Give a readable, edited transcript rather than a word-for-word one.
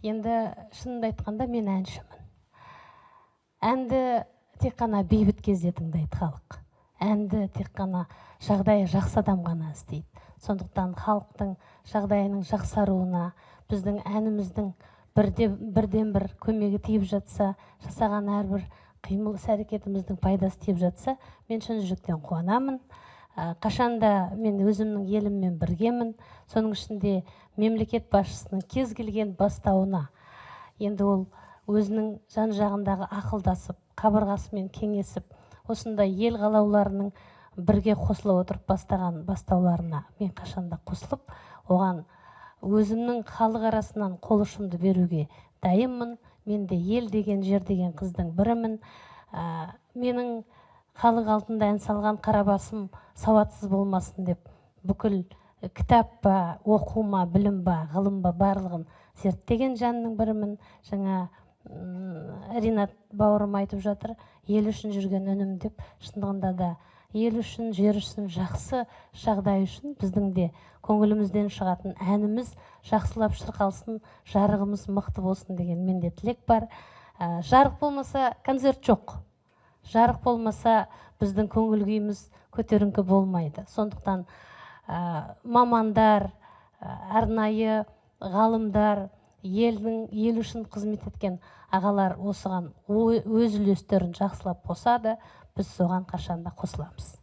Енді шынымды айтқанда мен әншімін. Әнді тек қана бейбіт кезде тыңдайды халық. Әнді тек қана жағдайы жақсы адам ғана іздейді. Сондықтан халықтың жағдайының жақсаруына, біздің әніміздің бірден бір көмегі тиіп жатса, жасаған әрбір қимыл іс-әрекетіміздің пайдасы тиіп жатса, мен шын жүректен қуанамын. Қашанда мен өзімнің еліммен біргемін. Соның ішінде мемлекет басшысының кез келген бастауына, енді ол өзінің жан-жағындағы ақылдасып, қабырғасымен кеңесіп, осындай ел қалауларының бірге қосыла отырып бастаған бастауларына мен қашанда қосылып, оған өзімнің халық арасынан қол ұшымды беруге дайынмын. Мен де ел деген, жер деген қыздың бірімін. Менің халық алдында ән салған қарабасым сауатсыз болмасын деп, бүкіл кітап па, оқу ма, білім ба, ғылым ба, барлығын зерттеген жанның бірімін. Жаңа Ринат бауырым айтып жатыр, ел үшін жүрген үнім деп. Шындығында да ел үшін, жер үшін, жақсы жағдай үшін біздің де көңілімізден шығатын әніміз жақсылап шырқалсын, жарығымыз мықты болсын деген менде тілек бар. Жарық болмаса концерт жоқ. Жарық болмаса біздің көңіл күйіміз көтеріңкі болмайды. Сондықтан мамандар, арнайы ғалымдар, ел үшін қызмет еткен ағалар осыған өз үлестерін жақсылап қосады. Біз соған қашанда қосыламыз.